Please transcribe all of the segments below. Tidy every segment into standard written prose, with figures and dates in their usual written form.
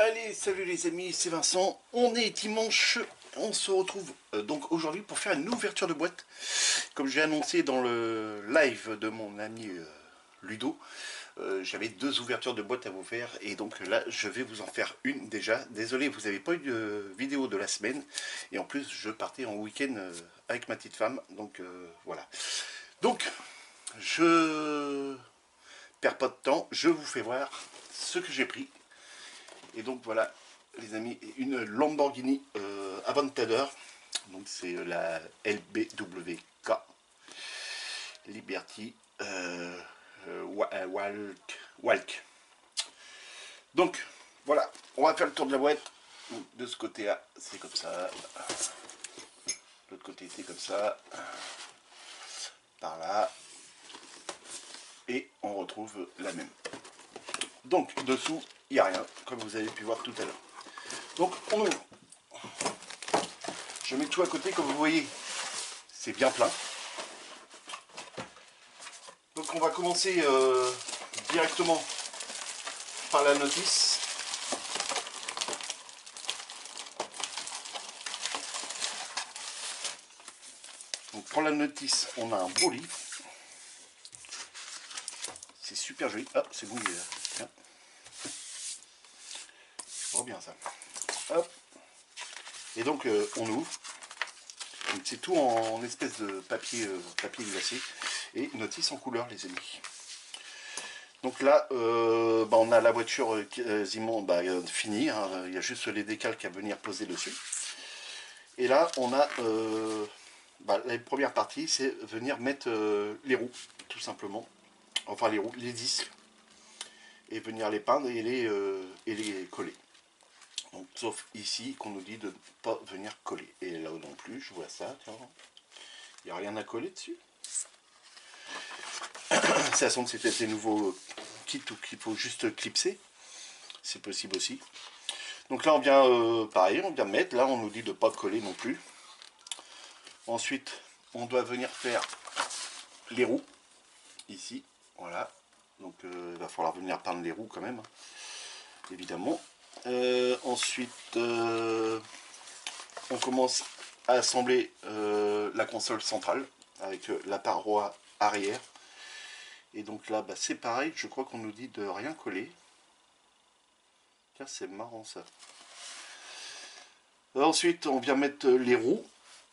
Allez, salut les amis, c'est Vincent. On est dimanche, on se retrouve donc aujourd'hui pour faire une ouverture de boîte. Comme j'ai annoncé dans le live de mon ami Ludo, j'avais deux ouvertures de boîte à vous faire et donc là je vais vous en faire une déjà. Désolé, vous n'avez pas eu de vidéo de la semaine et en plus je partais en week-end avec ma petite femme, donc voilà. Donc je perds pas de temps, je vous fais voir ce que j'ai pris. Et donc voilà les amis, une Lamborghini Aventador, donc c'est la LBWK Liberty Walk. Donc voilà, on va faire le tour de la boîte. De ce côté là c'est comme ça, l'autre côté c'est comme ça, par là, et on retrouve la même. Donc dessous il n'y a rien, comme vous avez pu voir tout à l'heure. Donc on ouvre. Je mets tout à côté, comme vous voyez, c'est bien plein. Donc on va commencer directement par la notice. Donc pour la notice, on a un beau livre. C'est super joli. Ah, c'est bon, il est là. Tiens. C'est bien ça. Hop. Et donc on ouvre. C'est tout en espèce de papier, papier glacé. Et notice en couleur, les amis. Donc là, on a la voiture quasiment finie. Hein. Il y a juste les décalques à venir poser dessus. Et là, on a la première partie, c'est venir mettre les roues, tout simplement. Enfin, les roues, les disques. Et venir les peindre et les coller. Donc, sauf ici, qu'on nous dit de ne pas venir coller. Et là non plus, je vois ça, tiens. Il n'y a rien à coller dessus. Ça semble que c'est peut-être des nouveaux kits ou qu'il faut juste clipser. C'est possible aussi. Donc là, on vient, pareil, on vient mettre. Là, on nous dit de ne pas coller non plus. Ensuite, on doit venir faire les roues. Ici, voilà. Donc, il va falloir venir peindre les roues quand même. Évidemment. Ensuite, on commence à assembler la console centrale avec la paroi arrière. Et donc là, c'est pareil, je crois qu'on nous dit de rien coller. Tiens, c'est marrant ça. Ensuite, on vient mettre les roues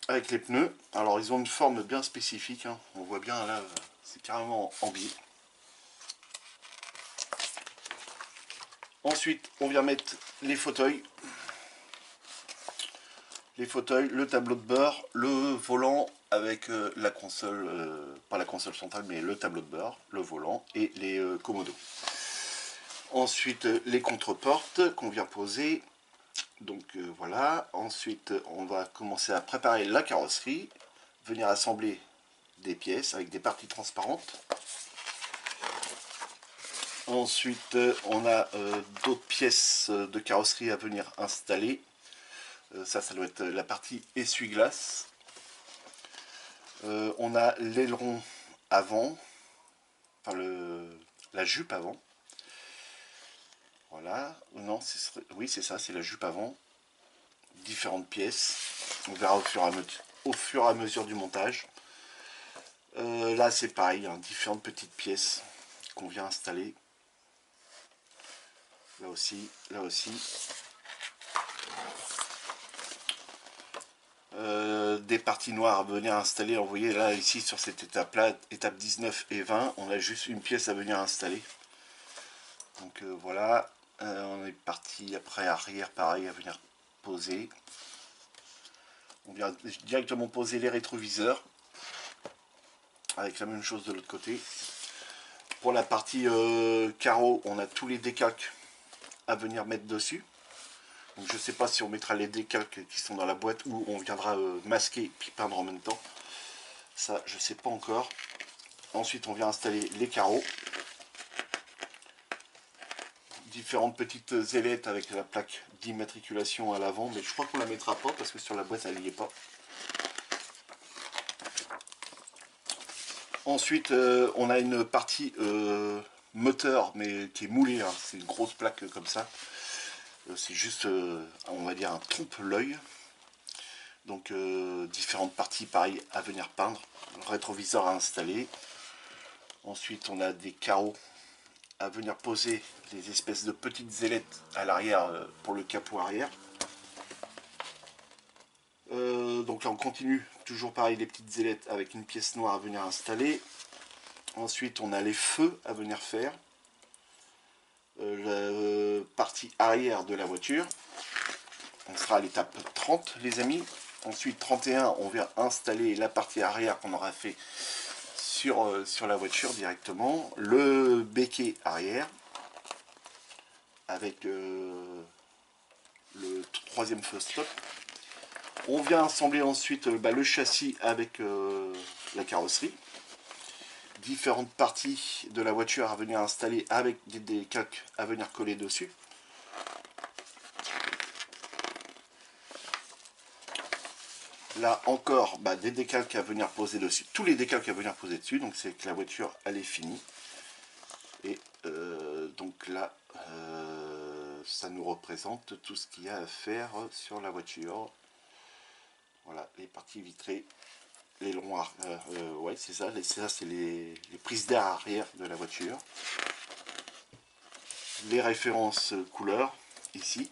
avec les pneus. Alors, ils ont une forme bien spécifique. Hein. On voit bien là, c'est carrément en biais. Ensuite, on vient mettre les fauteuils. Les fauteuils, le tableau de bord, le volant avec la console, pas la console centrale, mais le tableau de bord, le volant et les commodos. Ensuite, les contreportes qu'on vient poser. Donc voilà. Ensuite, on va commencer à préparer la carrosserie, venir assembler des pièces avec des parties transparentes. Ensuite, on a d'autres pièces de carrosserie à venir installer. Ça doit être la partie essuie-glace. On a l'aileron avant, enfin la jupe avant. Voilà, non, oui c'est ça, c'est la jupe avant. Différentes pièces, on verra au fur et à mesure du montage. Là c'est pareil, hein, différentes petites pièces qu'on vient installer. Là aussi, là aussi. Des parties noires à venir installer. Vous voyez là ici sur cette étape là, étape 19 et 20, on a juste une pièce à venir installer. Donc voilà, on est parti après arrière pareil à venir poser. On vient directement poser les rétroviseurs avec la même chose de l'autre côté. Pour la partie carreau, on a tous les décalques à venir mettre dessus. Donc je ne sais pas si on mettra les décalques qui sont dans la boîte ou on viendra masquer puis peindre en même temps. Ça, je ne sais pas encore. Ensuite, on vient installer les carreaux. Différentes petites ailettes avec la plaque d'immatriculation à l'avant, mais je crois qu'on la mettra pas parce que sur la boîte elle n'y est pas. Ensuite, on a une partie moteur, mais qui est moulée, hein. C'est une grosse plaque comme ça. C'est juste, on va dire, un trompe-l'œil. Donc différentes parties pareil à venir peindre. Le rétroviseur à installer. Ensuite on a des carreaux à venir poser, des espèces de petites ailettes à l'arrière pour le capot arrière. Donc là on continue, toujours pareil, les petites ailettes avec une pièce noire à venir installer. Ensuite on a les feux à venir faire. La partie arrière de la voiture. On sera à l'étape 30 les amis. Ensuite 31 on vient installer la partie arrière qu'on aura fait sur la voiture directement. Le béquet arrière avec le troisième feu stop. On vient assembler ensuite le châssis avec la carrosserie. Différentes parties de la voiture à venir installer avec des calques à venir coller dessus. Là encore, des décalques à venir poser dessus. Tous les décalques à venir poser dessus. Donc c'est que la voiture elle est finie. Et donc là, ça nous représente tout ce qu'il y a à faire sur la voiture. Voilà, les parties vitrées, les longs ouais c'est ça, c'est les prises d'air arrière de la voiture. Les références couleurs, ici.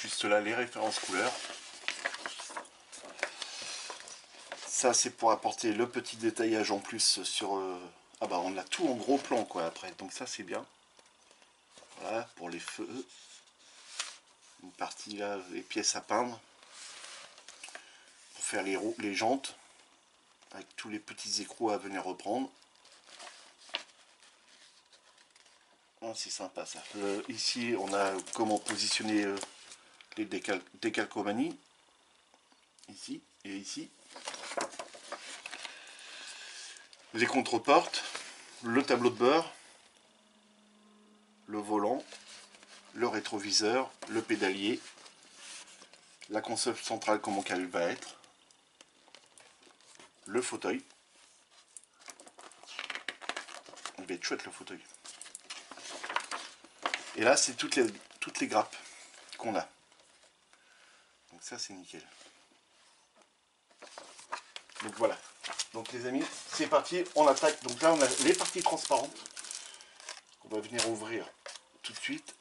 Juste là, les références couleurs. Ça c'est pour apporter le petit détaillage en plus sur... on a tout en gros plan quoi après, donc ça c'est bien. Voilà, pour les feux. Une partie là, les pièces à peindre. Pour faire les roues, les jantes. Avec tous les petits écrous à venir reprendre. C'est sympa ça. Ici on a comment positionner les décalcomanies. Ici et ici. Les contreportes. Le tableau de bord. Le volant. Le rétroviseur. Le pédalier. La console centrale comment qu'elle va être. Le fauteuil. Il va être chouette le fauteuil. Et là c'est toutes les grappes qu'on a. Donc ça c'est nickel. Donc voilà. Donc les amis, c'est parti, on attaque. Donc là on a les parties transparentes qu'on va venir ouvrir tout de suite.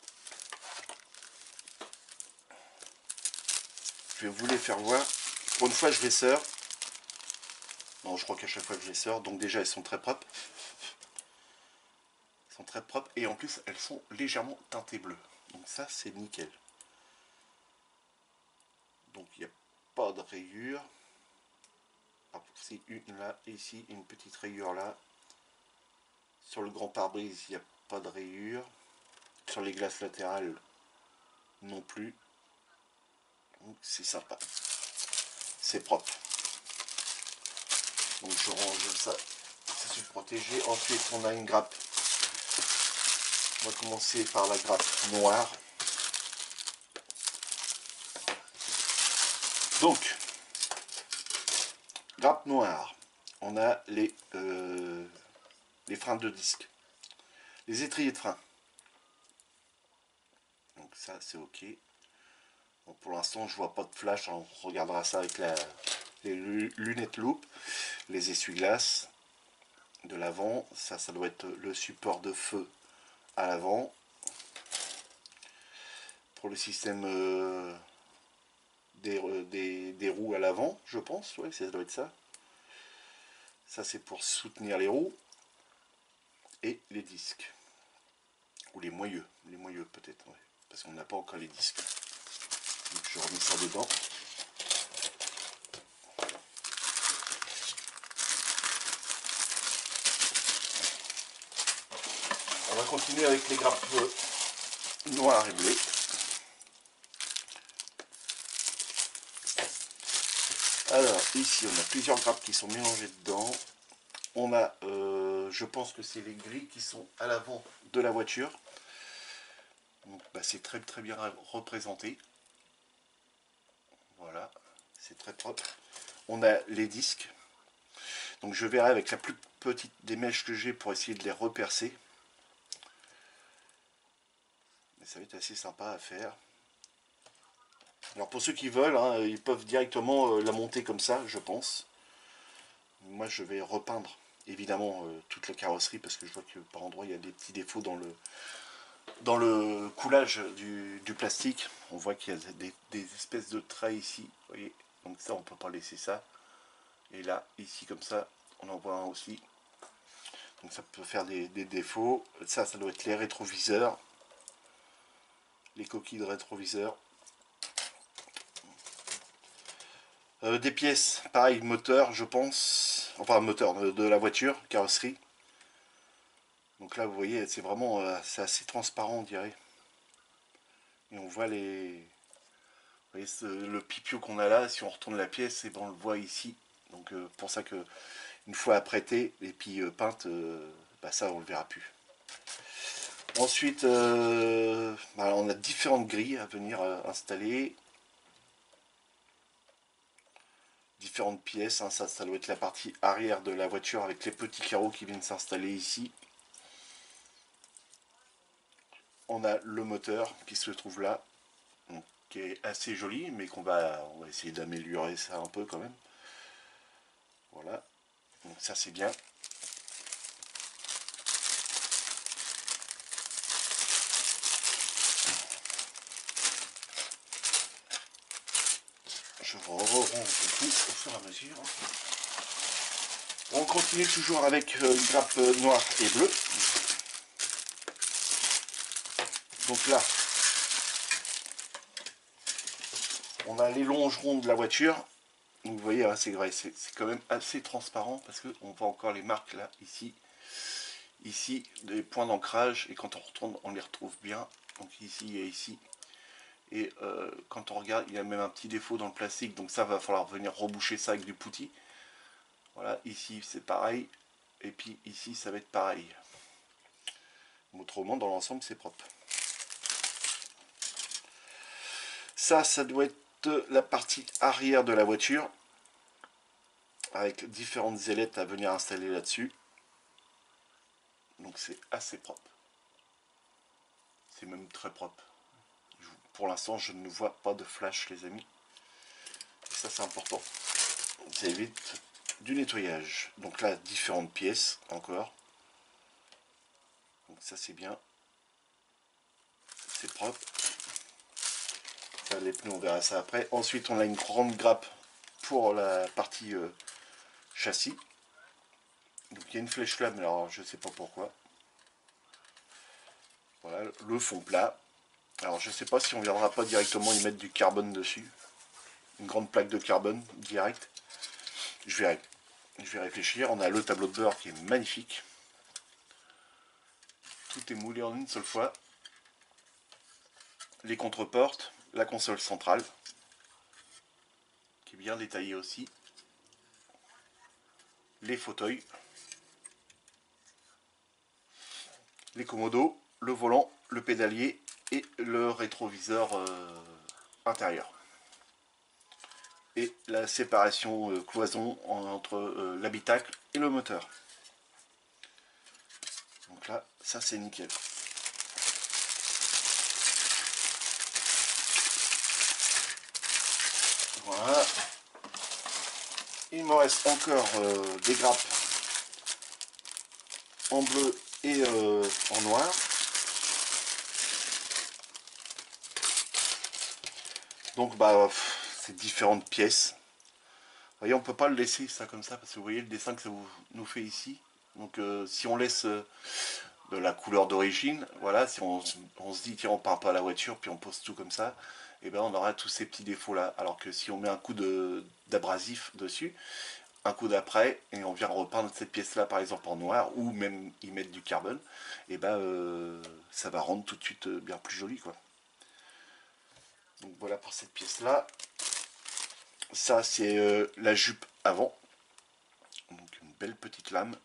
Je vais vous les faire voir. Pour une fois je les sors. Non, je crois qu'à chaque fois je les sors. Donc déjà elles sont très propres. Elles sont très propres et en plus elles sont légèrement teintées bleues. Donc ça c'est nickel. Donc il n'y a pas de rayures. C'est une là, et ici une petite rayure là. Sur le grand pare-brise il n'y a pas de rayure. Sur les glaces latérales non plus. Donc c'est sympa. C'est propre. Donc je range ça. Ça c'est protégé. Ensuite on a une grappe. On va commencer par la grappe noire. Donc, grappe noire. On a les freins de disque. Les étriers de frein. Donc ça c'est ok. Bon, pour l'instant je vois pas de flash. On regardera ça avec les lunettes loupe. Les essuie-glaces de l'avant. Ça doit être le support de feu à l'avant. Pour le système des roues à l'avant, je pense. Ouais, ça doit être ça. Ça c'est pour soutenir les roues. Et les disques. Ou les moyeux peut-être. Ouais. Parce qu'on n'a pas encore les disques. Donc je remets ça dedans. On va continuer avec les grappes noires et bleues. Alors ici on a plusieurs grappes qui sont mélangées dedans. On a, je pense que c'est les gris qui sont à l'avant de la voiture. Donc c'est très très bien représenté. Voilà, c'est très propre. On a les disques. Donc je verrai avec la plus petite des mèches que j'ai pour essayer de les repercer. Mais ça va être assez sympa à faire. Alors pour ceux qui veulent, hein, ils peuvent directement la monter comme ça, je pense. Moi je vais repeindre évidemment toute la carrosserie parce que je vois que par endroits il y a des petits défauts dans le coulage du plastique. On voit qu'il y a des espèces de traits ici, vous voyez. Donc ça on peut pas laisser ça. Et là, ici comme ça, on en voit un aussi. Donc ça peut faire des défauts. Ça doit être les rétroviseurs. Les coquilles de rétroviseurs. Des pièces, pareil, moteur, je pense. Enfin, moteur de la voiture, carrosserie. Donc là, vous voyez, c'est vraiment, c'est assez transparent, on dirait. Et on voit les, vous voyez, le pipio qu'on a là. Si on retourne la pièce, et ben on le voit ici. Donc pour ça que une fois apprêtée et puis peinte, bah ça on le verra plus. Ensuite, bah, on a différentes grilles à venir installer. Différentes pièces, hein. Ça doit être la partie arrière de la voiture avec les petits carreaux qui viennent s'installer ici. On a le moteur qui se trouve là, donc, qui est assez joli, mais on va essayer d'améliorer ça un peu quand même. Voilà, donc ça c'est bien. Je range tout au fur et à mesure. On continue toujours avec une grappe noire et bleue. Donc là, on a les longerons de la voiture. Donc vous voyez, hein, c'est vrai, c'est quand même assez transparent parce qu'on voit encore les marques là, ici, des points d'ancrage. Et quand on retourne, on les retrouve bien. Donc ici et ici. Et quand on regarde, il y a même un petit défaut dans le plastique. Donc ça, va falloir venir reboucher ça avec du putty. Voilà, ici c'est pareil. Et puis ici, ça va être pareil. Autrement, dans l'ensemble, c'est propre. Ça doit être la partie arrière de la voiture. Avec différentes ailettes à venir installer là-dessus. Donc c'est assez propre. C'est même très propre. Pour l'instant, je ne vois pas de flash, les amis. Et ça, c'est important. Ça évite du nettoyage. Donc là, différentes pièces encore. Donc ça, c'est bien. C'est propre. Ça, les pneus, on verra ça après. Ensuite, on a une grande grappe pour la partie châssis. Donc il y a une flèche flamme, alors je ne sais pas pourquoi. Voilà, le fond plat. Alors je ne sais pas si on ne viendra pas directement y mettre du carbone dessus. Une grande plaque de carbone direct. Je vais réfléchir. On a le tableau de bord qui est magnifique. Tout est moulé en une seule fois. Les contreportes, la console centrale, qui est bien détaillée aussi. Les fauteuils, les commodos, le volant, le pédalier et le rétroviseur intérieur. Et la séparation cloison entre l'habitacle et le moteur. Donc là, ça c'est nickel. Voilà. Il me reste encore des grappes en bleu et en noir. Donc bah c'est différentes pièces. Vous voyez, on peut pas le laisser ça comme ça parce que vous voyez le dessin que ça nous fait ici. Donc si on laisse de la couleur d'origine, voilà, si on se dit tiens on part pas à la voiture puis on pose tout comme ça, et ben on aura tous ces petits défauts là. Alors que si on met un coup d'abrasif dessus, un coup d'après et on vient repeindre cette pièce là par exemple en noir ou même y mettre du carbone, et ben ça va rendre tout de suite bien plus joli quoi. Donc voilà pour cette pièce là. Ça c'est la jupe avant, donc une belle petite lame.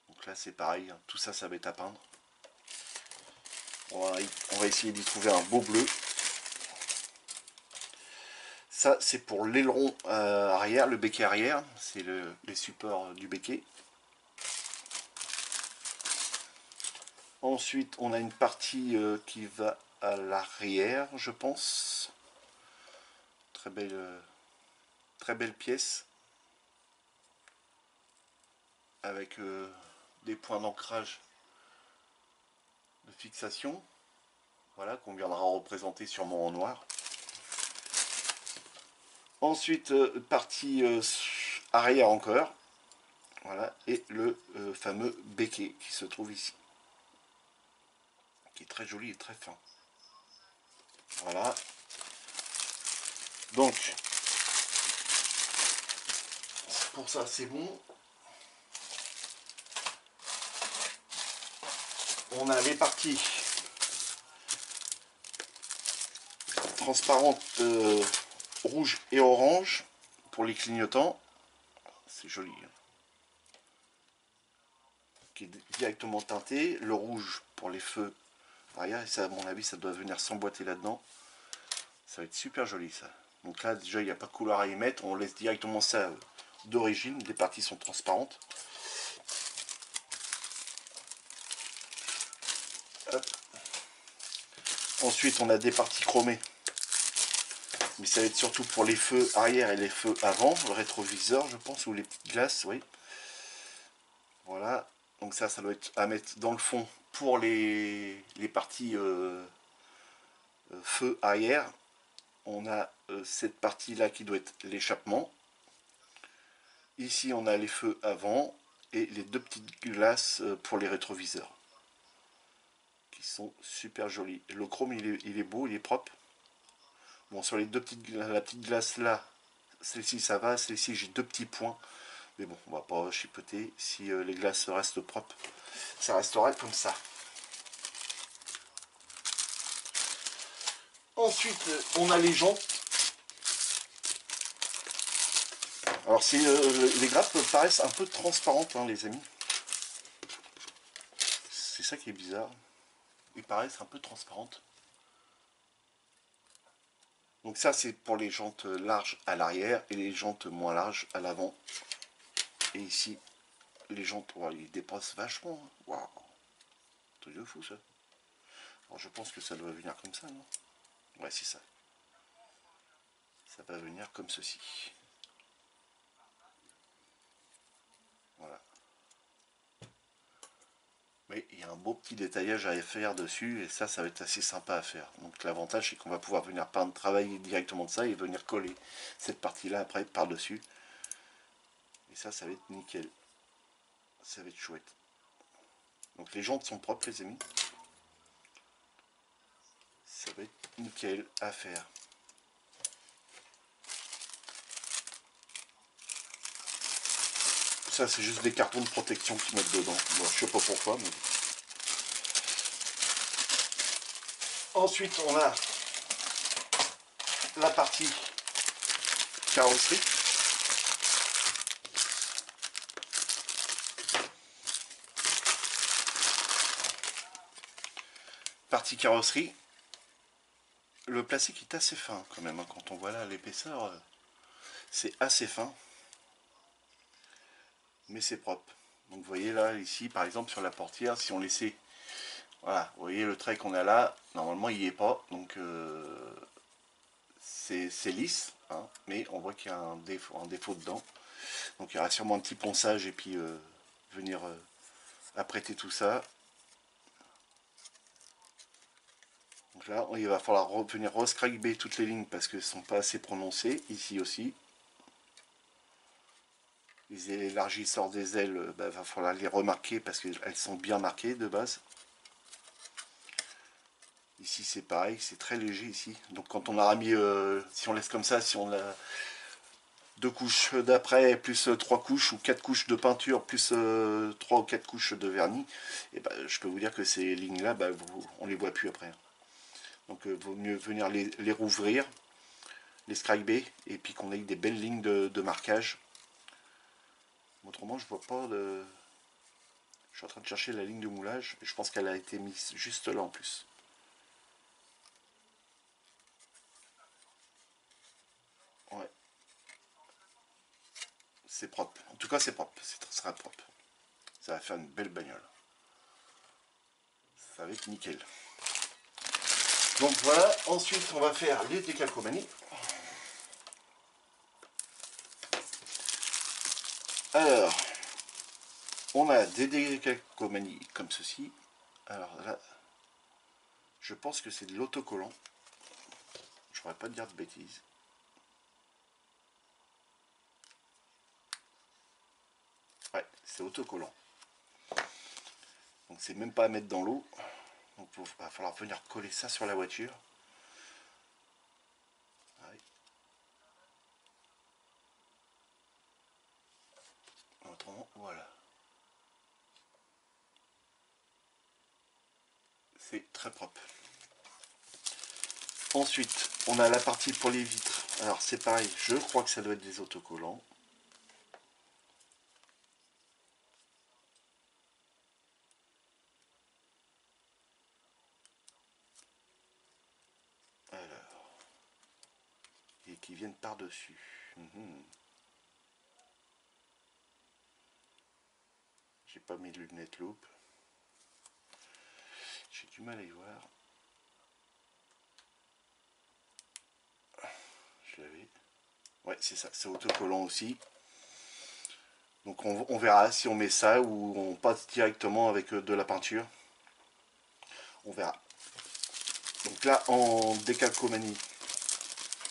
Donc là c'est pareil, hein. Tout ça ça va être à peindre. On va essayer d'y trouver un beau bleu. Ça c'est pour l'aileron arrière, le béquet arrière, c'est les supports du béquet. Ensuite, on a une partie qui va à l'arrière, je pense. Très belle pièce. Avec des points d'ancrage de fixation. Voilà, qu'on viendra représenter sûrement en noir. Ensuite, partie arrière encore. Voilà, et le fameux béquet qui se trouve ici. Qui est très joli et très fin. Voilà. Donc, pour ça, c'est bon. On a les parties transparentes rouge et orange pour les clignotants. C'est joli. Hein. Qui est directement teinté. Le rouge pour les feux arrière. Et ça, à mon avis, ça doit venir s'emboîter là-dedans. Ça va être super joli ça. Donc là, déjà, il n'y a pas de couleur à y mettre. On laisse directement ça d'origine. Les parties sont transparentes. Hop. Ensuite, on a des parties chromées. Mais ça va être surtout pour les feux arrière et les feux avant. Le rétroviseur, je pense, ou les petites glaces, oui. Voilà. Donc ça doit être à mettre dans le fond pour les parties feu arrière. On a cette partie-là qui doit être l'échappement. Ici, on a les feux avant et les deux petites glaces pour les rétroviseurs. Qui sont super jolis. Le chrome, il est beau, il est propre. Bon, sur les deux la petite glace là, celle-ci ça va, celle-ci j'ai deux petits points. Mais bon, on va pas chipoter. Si les glaces restent propres, ça restera comme ça. Ensuite, on a les jantes. Alors, les grappes paraissent un peu transparentes, hein, les amis. C'est ça qui est bizarre. Ils paraissent un peu transparentes. Donc ça, c'est pour les jantes larges à l'arrière et les jantes moins larges à l'avant. Et ici, les jantes, oh, ils dépassent vachement. Waouh, truc de fou ça. Alors je pense que ça doit venir comme ça, non? Ouais, c'est ça. Ça va venir comme ceci. Voilà. Mais il y a un beau petit détaillage à faire dessus et ça va être assez sympa à faire. Donc l'avantage, c'est qu'on va pouvoir venir travailler directement de ça et venir coller cette partie-là après par-dessus. Et ça va être nickel. Ça va être chouette. Donc les jantes sont propres, les amis. Ça va être nickel à faire. Ça, c'est juste des cartons de protection qu'ils mettent dedans. Bon, je sais pas pourquoi, mais... Ensuite, on a la partie carrosserie. Partie carrosserie. Le plastique est assez fin quand même. Hein. Quand on voit là l'épaisseur, c'est assez fin. Mais c'est propre. Donc vous voyez là, ici, par exemple, sur la portière, si on laissait... Voilà, vous voyez le trait qu'on a là, normalement il n'y est pas. Donc c'est lisse, hein, mais on voit qu'il y a un défaut dedans. Donc il y aura sûrement un petit ponçage et puis venir apprêter tout ça. Donc là, il va falloir venir rescriber toutes les lignes parce qu'elles ne sont pas assez prononcées. Ici aussi. Les élargisseurs des ailes, il va falloir les remarquer parce qu'elles sont bien marquées de base. Ici c'est pareil, c'est très léger ici. Donc quand on aura mis, si on laisse comme ça, si on a deux couches d'après, plus trois couches ou quatre couches de peinture, plus trois ou quatre couches de vernis, et je peux vous dire que ces lignes-là, on les voit plus après. Donc il vaut mieux venir les rouvrir, les scriber, et puis qu'on ait des belles lignes de marquage. Autrement, je vois pas de... Je suis en train de chercher la ligne de moulage, et je pense qu'elle a été mise juste là en plus. Ouais. C'est propre. En tout cas, c'est propre. Ça sera propre. Ça va faire une belle bagnole. ça va être nickel. Donc voilà, ensuite on va faire les décalcomanies. Alors, on a des décalcomanies comme ceci. Alors là, je pense que c'est de l'autocollant. Je ne pourrais pas dire de bêtises. Ouais, c'est autocollant. Donc c'est même pas à mettre dans l'eau. Donc il va falloir venir coller ça sur la voiture. Ouais. Autrement, voilà. C'est très propre. Ensuite, on a la partie pour les vitres. Alors c'est pareil, je crois que ça doit être des autocollants. Alors, et qui viennent par-dessus. J'ai pas mis de lunettes loupe. J'ai du mal à y voir. Je l'avais. Ouais, c'est ça, c'est autocollant aussi. Donc on verra si on met ça ou on passe directement avec de la peinture. On verra. Donc là, en décalcomanie,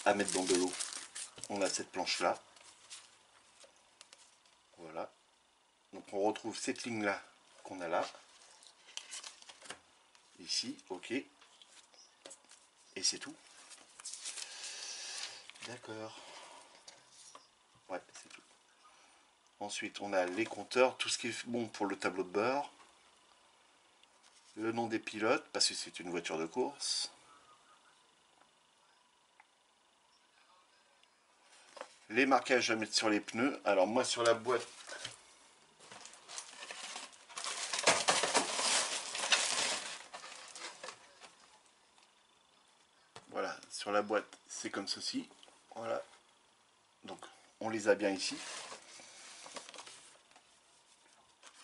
à mettre dans de l'eau, on a cette planche-là. Voilà. Donc on retrouve cette ligne-là qu'on a là. Ici, ok. Et c'est tout. D'accord. Ouais, c'est tout. Ensuite, on a les compteurs, tout ce qui est bon pour le tableau de bord. Le nom des pilotes, parce que c'est une voiture de course. Les marquages à mettre sur les pneus. Alors moi sur la boîte, voilà, sur la boîte c'est comme ceci. Voilà. Donc on les a bien ici.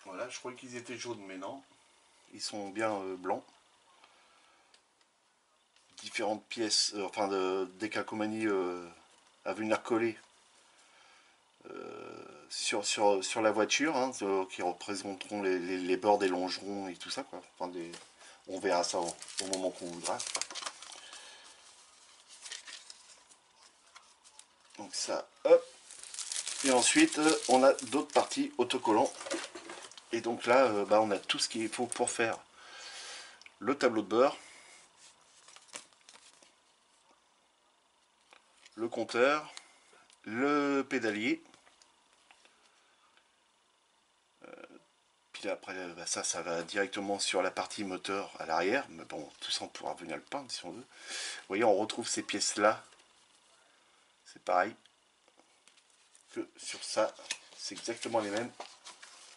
Voilà, je croyais qu'ils étaient jaunes, mais non. Ils sont bien blancs. Différentes pièces, enfin de décalcomanie à venir coller sur la voiture, hein, qui représenteront les bords des longerons et tout ça, quoi. Enfin, on verra ça au moment qu'on voudra. Donc ça, hop. Et ensuite, on a d'autres parties autocollants. Et donc là, on a tout ce qu'il faut pour faire le tableau de bord, le compteur, le pédalier. Puis après, ça va directement sur la partie moteur à l'arrière. Mais bon, tout ça, on pourra venir le peindre si on veut. Vous voyez, on retrouve ces pièces-là. C'est pareil que sur ça. C'est exactement les mêmes.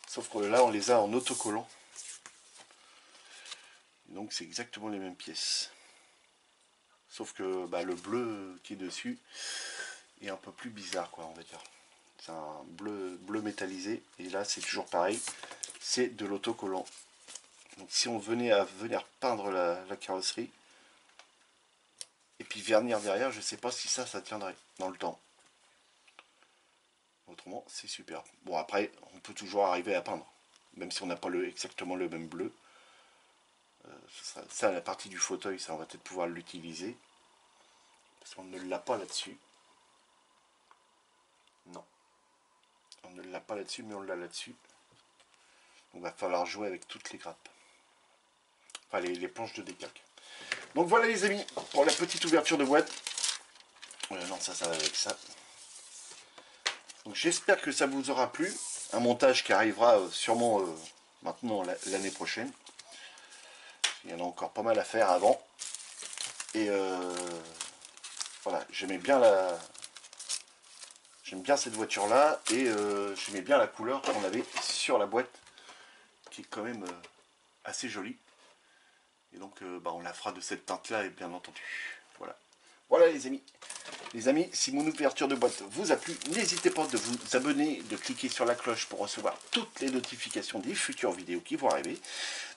Sauf que là, on les a en autocollant. Donc, c'est exactement les mêmes pièces. Sauf que le bleu qui est dessus est un peu plus bizarre, quoi, on va dire. C'est un bleu métallisé. Et là, c'est toujours pareil. C'est de l'autocollant. Donc si on venait à venir peindre la carrosserie, et puis vernir derrière, je ne sais pas si ça tiendrait dans le temps. Autrement, c'est super. Bon, après, on peut toujours arriver à peindre. Même si on n'a pas exactement le même bleu. Ça, la partie du fauteuil, ça, on va peut-être pouvoir l'utiliser. Parce qu'on ne l'a pas là-dessus. Non. On ne l'a pas là-dessus, mais on l'a là-dessus. Donc, il va falloir jouer avec toutes les grappes. Enfin, les planches de décalque. Donc voilà les amis, pour la petite ouverture de boîte. Non, ça va avec ça. Donc j'espère que ça vous aura plu. Un montage qui arrivera sûrement maintenant l'année prochaine. Il y en a encore pas mal à faire avant. Et voilà, j'aimais bien cette voiture là. Et j'aimais bien la couleur qu'on avait sur la boîte. Qui est quand même assez jolie. Et donc on la fera de cette teinte là, et bien entendu. Voilà. Voilà les amis. Les amis, si mon ouverture de boîte vous a plu, n'hésitez pas de vous abonner, de cliquer sur la cloche pour recevoir toutes les notifications des futures vidéos qui vont arriver,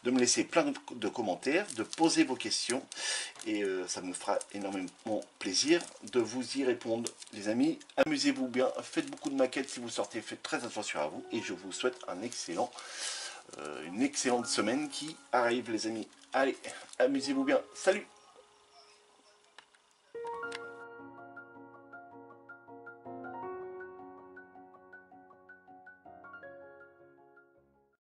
de me laisser plein de commentaires, de poser vos questions, et ça me fera énormément plaisir de vous y répondre. Les amis, amusez-vous bien, faites beaucoup de maquettes si vous sortez, faites très attention à vous, et je vous souhaite une excellente semaine qui arrive les amis. Allez, amusez-vous bien, salut!